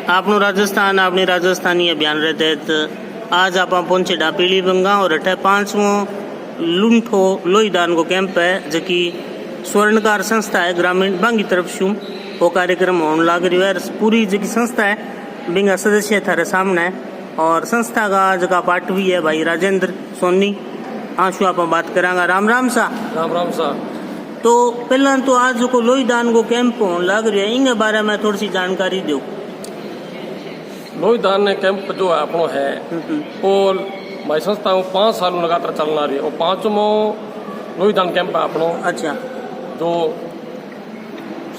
आपनो राजस्थान अपनी राजस्थानी अभियान रे तहत आज आप पहुंचे पीली बंगा और अठे 5वां लुंठो लोईदान को कैंप है जबकि स्वर्णकार संस्था है ग्रामीण बांगी तरफ से वो कार्यक्रम होने लग रही है। पूरी जगह संस्था है बिंगा सदस्य थारे सामने है और संस्था का जगह पाटवी है भाई राजेंद्र सोनी। हाँ शू आप बात करांगा। राम राम सा। राम राम सा। तो पहला तो आज को लोईदान को कैंप होने लग रही है इनके बारे में थोड़ी सी जानकारी दो। लोईदान कैंप जो है अपनो है वो हमारी संस्था 5 साल लगातार चलना रही है और 5वां लोईदान कैंप है अपनो। अच्छा। जो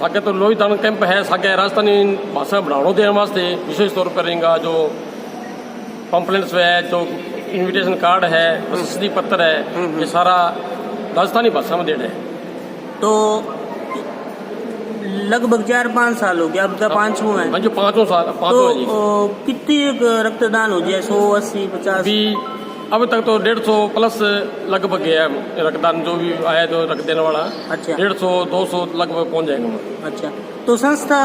साके तो लोईदान कैंप है साके राजस्थानी भाषा बढ़ावा देने वास्ते विशेष तौर पर रहेगा जो पंपलेट्स है जो इनविटेशन कार्ड है प्रशस्ति पत्र है ये सारा राजस्थानी भाषा में देना है। तो लगभग 4-5 साल हो गया अब तक 5वां है। हाँ जो 5वां साल 5वां जी। तो कितनी रक्तदान हो जाए 100, 80, 50? अभी अब तक तो 150 प्लस लगभग है रक्तदान जो भी आया तो रक्त देने वाला। अच्छा। 150-200 लगभग पहुंच जाएगा। अच्छा। तो संस्था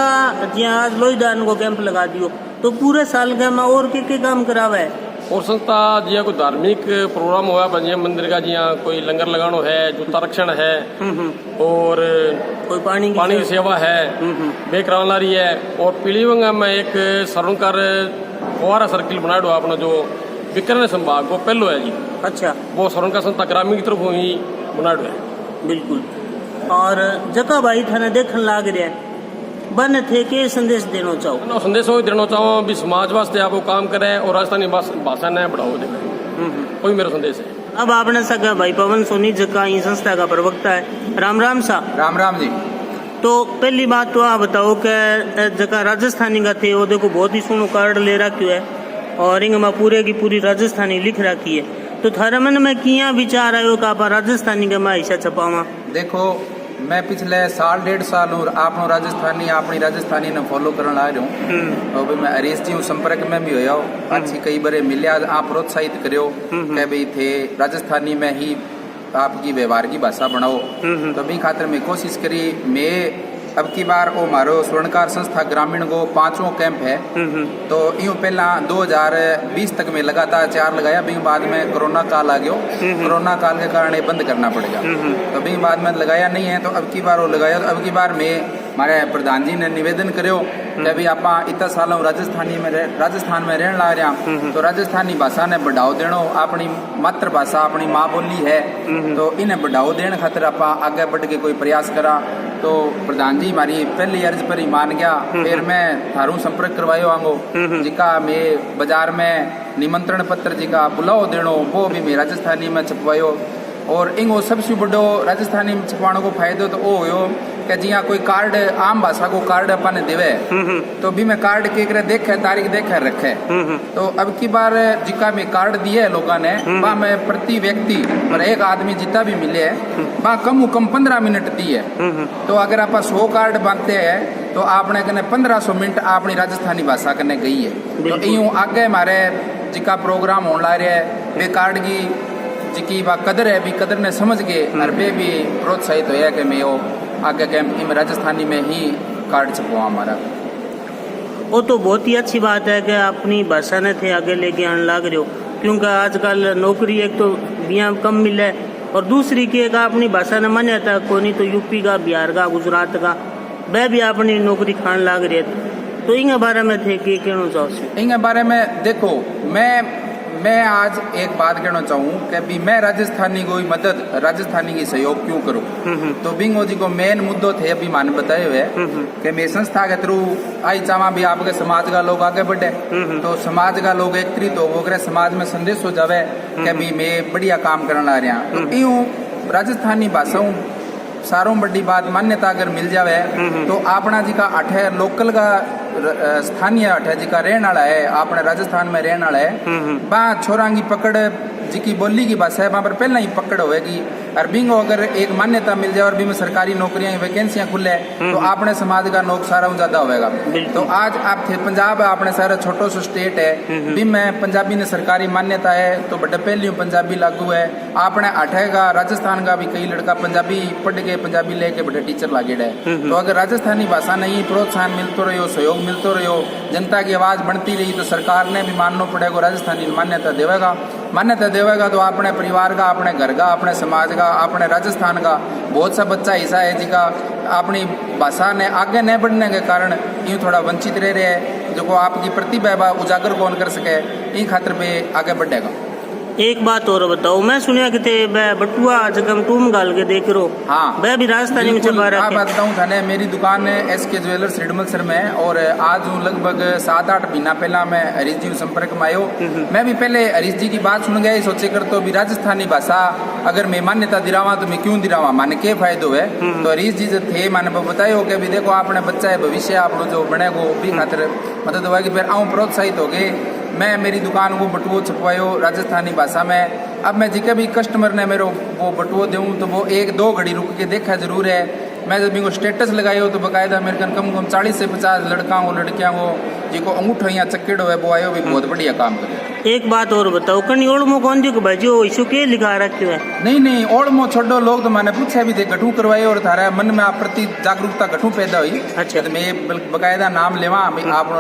जहाँ आज लोईदान को कैंप लगा दियो तो पूरे साल का में और के काम करावा है? और संस्था जिया कोई धार्मिक प्रोग्राम हुआ पंजे मंदिर का जिया कोई लंगर लगानो है जूता रक्षण है और कोई पानी की सेवा है वे कराना रही है। और पीलीबंगा में एक सरकार फुवारा सर्किल बनाया अपना जो विकर्ण संभाग वो पहलो है जी। अच्छा। वो सरकार संस्था ग्रामीण की तरफ ही बनाया है। बिल्कुल। और जगह भाई थाने देखने लाग रहा है बन थे के संदेश देना चाहो? संदेश देना चाहो भी समाज वास्ते आप वो काम करे और राजस्थानी भाषा ने बढ़ावा दे कोई मेरा संदेश है। अब आपने सका भाई पवन सोनी जका ये संस्था का प्रवक्ता है। राम राम सा। राम राम जी। तो पहली बात तो आप बताओ कि जका राजस्थानी का थे वो देखो बहुत ही सोनो कार्ड ले रखी है और इंग में पूरे की पूरी राजस्थानी लिख रखी है। तो थारे मन में किया विचार आयो कि आप राजस्थानी का मैं हिस्सा छपावा? देखो मैं पिछले 1.5 साल और आपनो राजस्थानी अपनी राजस्थानी ने फॉलो करने आ रहा हूँ और भी मैं हरीश जी संपर्क में भी होया अच्छी कई बारे मिले आप प्रोत्साहित करो कि भाई थे राजस्थानी में ही आपकी व्यवहार की भाषा बनाओ। तो भी खातिर में कोशिश करी मैं अब की बार वो मारो स्वर्णकार संस्था ग्रामीण को 5वां कैंप है। तो यूँ पहला 2020 तक में लगातार 4 लगाया भी बाद में कोरोना काल आ गयो। कोरोना काल के कारण ये बंद करना पड़ेगा तो भी बाद में लगाया नहीं है। तो अब की बार वो लगाया तो अब की बार में हमारे प्रधान जी ने निवेदन करो कि अभी आप इतना सालों राजस्थान में रहने ला रहा तो राजस्थानी भाषा ने बढ़ाओ देनो अपनी मातृभाषा अपनी माँ बोली है तो इन्हें बढ़ाओ देने खातिर आप आगे बढ़ के कोई प्रयास करा। तो प्रधान जी हमारी पहली अर्ज पर ही मान गया। फिर मैं थारू संपर्क करवायो आंगो जिका मैं बाजार में निमंत्रण पत्र जिका बुलाओ देनो वो भी मैं राजस्थानी में छपवायो। और इंगो सबसे बड़ो राजस्थानी में छपाने को फायदो तो वो हो कि जिया कोई कार्ड आम भाषा को कार्ड अपन देवे तो भी मैं कार्ड के देखे तारीख देखे रखे। तो अब की बार जिका में कार्ड दिए लोगों ने वहाँ में प्रति व्यक्ति और एक आदमी जितना भी मिले वहाँ कम 15 मिनट दी है। तो अगर आप 100 कार्ड बांधते हैं तो आपने कने 1500 मिनट अपनी राजस्थानी भाषा कने गई है। तो यूँ आगे हमारे जिका प्रोग्राम होने ला रहे है वे कार्ड की जिकी वह कदर है भी कदर ने समझ के और वे भी प्रोत्साहित होया कि मैं वो आगे कैंप में राजस्थानी में ही कार्ड छपवा हमारा। वो तो बहुत ही अच्छी बात है कि अपनी भाषा ने थे आगे लेके आने लग रहे हो क्योंकि आजकल नौकरी एक तो बिया कम मिले और दूसरी की एक अपनी भाषा ने मान्यता को नहीं तो यूपी का बिहार का गुजरात का वह भी अपनी नौकरी खाने लग रहे तो इनके बारे में थे कि कहना चाहो? इनके बारे में देखो मैं आज एक बात कहना चाहूँ कि भी मैं राजस्थानी को मदद राजस्थानी की सहयोग क्यों करूँ। तो बिंगो जी को मेन मुद्दों थे अभी मान बताए हुए कि मैं संस्था के थ्रू आई चाहवा भी आपके समाज का लोग आगे बढ़े तो समाज का लोग एकत्रित हो समाज में संदेश हो जावे कि भी मैं बढ़िया काम करने आ रहा। तो यूँ राजस्थानी भाषाओं सारों बड़ी बात मान्यता अगर मिल जावे तो अपना जी का अठे लोकल का स्थानीय अठे जी का रहने वाला है अपने राजस्थान में रहने वाला है वहाँ छोरा की पकड़ जिकी बोली की भाषा है वहाँ पर पहले ही पकड़ होगी। और बिंगो अगर एक मान्यता मिल जाए और भी में सरकारी नौकरियां वैकेंसियां खुले तो अपने समाज का नौक सारा ज्यादा होगा। तो आज आप थे पंजाब अपने सारा छोटो सो स्टेट है, भी में पंजाबी ने सरकारी मान्यता है तो बड़े पहली पंजाबी लागू है। आपने हटेगा राजस्थान का भी कई लड़का पंजाबी पढ़ के पंजाबी लेके बड़े टीचर लागे है। तो अगर राजस्थानी भाषा नहीं प्रोत्साहन मिलते रहो, सहयोग मिलते रहो, जनता की आवाज बनती रही तो सरकार ने भी मानना पड़ेगा, राजस्थानी मान्यता देवेगा तो अपने परिवार का, अपने घर का, अपने समाज का, अपने राजस्थान का बहुत सा बच्चा ऐसा है जिसका अपनी भाषा ने आगे नहीं बढ़ने के कारण यूँ थोड़ा वंचित रह रहे हैं, जो को आपकी प्रतिभा उजागर कौन कर सके इन खातिर पे आगे बढ़ेगा। एक बात और बताओ, मैं सुनिया कि ते बटुआ जगह टूम गाल के देख रो। हाँ, वह भी राजस्थानी में छपा रहा है। बात बताऊँ थाने, मेरी दुकान है SK ज्वेलर्स रिडमलसर में और आज हूँ लगभग 7-8 महीना पहला मैं हरीश जी संपर्क में आयो। मैं भी पहले हरीश जी की बात सुन गया सोचे कर तो भी राजस्थानी भाषा अगर मैं मान्यता दिलावा तो मैं क्यों दिलावा, माने के फायदो है। तो हरीश जी जो थे मैंने बतायो कि भी देखो आपने बच्चा है भविष्य आप जो बनेगो भी खातिर मदद होगी। फिर आऊँ प्रोत्साहित हो गए, मैं मेरी दुकान को बटुओ छपवायो राजस्थानी भाषा में। अब मैं जिके भी कस्टमर ने मेरे वो बटुओ दूँ तो वो 1-2 घड़ी रुक के देखा जरूर है। मैं जब इनको स्टेटस लगायो तो बाकायदा मेरे कम 40 से 50 लड़का हो लड़कियाँ हो जिको अंगूठो या चक्केड़ो है वो आयो भी बहुत बढ़िया काम करे। एक बात और बताओ, कहीं ओल्मो कौन जो भाजो इशू के लिखा रखे है? नहीं ओल्मो छोड़ो, लोग तो मैंने पूछा भी थे गठू करवाए और थारा मन में आप प्रति जागरूकता गठू पैदा हुई। अच्छा, तो मैं बाकायदा नाम लेवा आपनो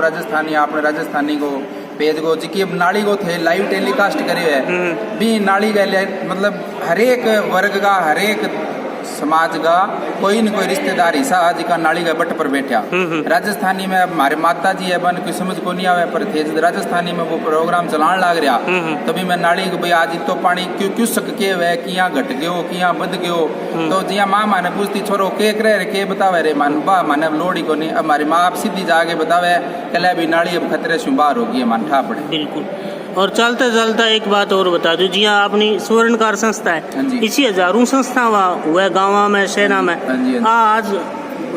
राजस्थानी को पेज को जिकी अब नाली को थे लाइव टेलीकास्ट करे है भी नाली का मतलब हरेक वर्ग का हरेक समाज का कोई न कोई रिश्तेदार हिस्सा जिका नाली का बट पर बैठा। राजस्थानी में अब हमारे माता जी है बन कोई समझ को नहीं आवे पर थे राजस्थानी में वो प्रोग्राम चलान लाग रहा तभी मैं नाली को भाई आज तो पानी क्यों क्यों सक के वे किया घट गयो किया बद गयो। तो जिया माँ माने पूछती छोरो के करे रे के बतावे रे मान बा माने लोड़ी को नहीं। अब हमारी माँ आप सीधी जाके बतावे कल भी नाली अब खतरे से बाहर होगी मान ठा पड़े। बिल्कुल। और चलता चलता एक बात और बता दो, जी हाँ अपनी स्वर्णकार संस्था है, इसी हजारों संस्था हुआ गाँव में शहरा में। आज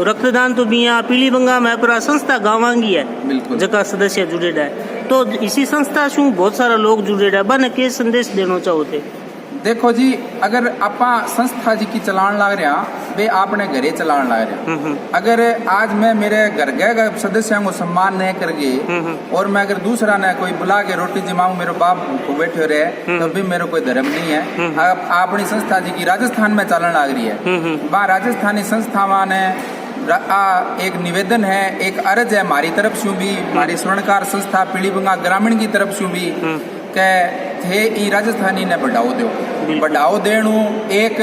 रक्तदान तो भी यहाँ पीली बंगा में पूरा संस्था गाँव की है जगह सदस्य जुड़े है। तो इसी संस्था से बहुत सारा लोग जुड़े है, बन के संदेश देना चाहते? देखो जी, अगर आपा संस्था जी की चलान लाग रहा वे आपने घरे चलान लाग रहा। अगर आज मैं मेरे घर के सदस्यों को सम्मान नहीं करके और मैं अगर दूसरा ने कोई बुला के रोटी जमाऊं मेरे बाप को बैठे रहे तो भी मेरा कोई धर्म नहीं है। अपनी संस्था जी की राजस्थान में चलन लाग रही है, वहाँ राजस्थानी संस्थावां ने एक निवेदन है, एक अर्ज है हमारी तरफ से भी, हमारी स्वर्णकार संस्था पीली बंगा ग्रामीण की तरफ से भी थे ई राजस्थानी ने बढ़ाओ देणु एक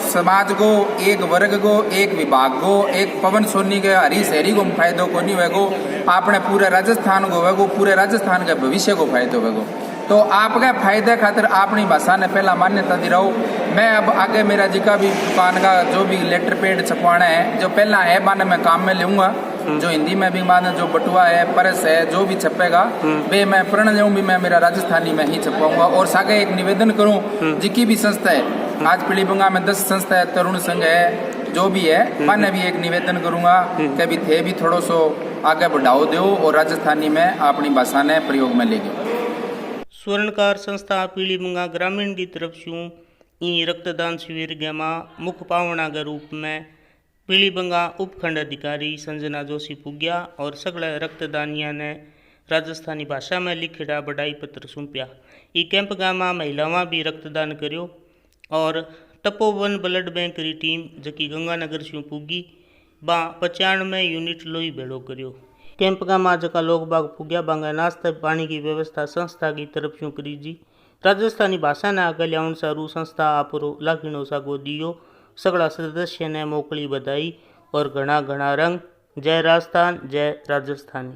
समाज को, एक वर्ग को, एक विभाग को, एक पवन सोनी के हरी शहरी को फायदो को नहीं होगो, आपने पूरे राजस्थान को होगो, पूरे राजस्थान के भविष्य को फायदो होगो। तो आपके फायदे खातिर अपनी भाषा ने पहला मान्यता दिलाओ। मैं अब आगे मेरा जिका भी दुकान का जो भी लेटर पेड छपवाना है जो पहला है माने मैं काम में लूंगा, जो हिंदी में भी माने जो बटुआ है परस है जो भी छपेगा वे मैं प्रण जाऊँ भी मैं मेरा राजस्थानी में ही छपवाऊंगा। और सागे एक निवेदन करूँ जिकी भी संस्था है, आज पीली बंगा में 10 संस्था है, तरुण संघ है, जो भी है मैंने भी एक निवेदन करूंगा कि भी थे भी थोड़ा सो आगे बढ़ाओ दो और राजस्थानी में अपनी भाषा ने प्रयोग में ले गए। स्वर्णकार संस्था पीली बंगा ग्रामीण की तरफ से ई रक्तदान शिविर गेमा मुख्य पावना के रूप में पीली बंगा उपखंड अधिकारी संजना जोशी पुग्या और सगले रक्तदानिया ने राजस्थानी भाषा में लिखेड़ा बधाई पत्र सौंपया। ई कैंप गामा महिलावां भी रक्तदान कर्यो और तपोवन ब्लड बैंक की टीम जकी गंगानगर से पुगी 95 यूनिट लोही भेड़ो कर्यो। कैंप गामा जका लोग बाग पुग्या बांगा नाश्ता पानी की व्यवस्था संस्था की तरफ से करी जी। राजस्थानी भाषा ने आगे लियाउण सारू संस्था आपरो लाखीनो सागो दियो। सगड़ा सदस्य ने मोकली बधाई और घना घना रंग। जय राजस्थान, जय राजस्थानी।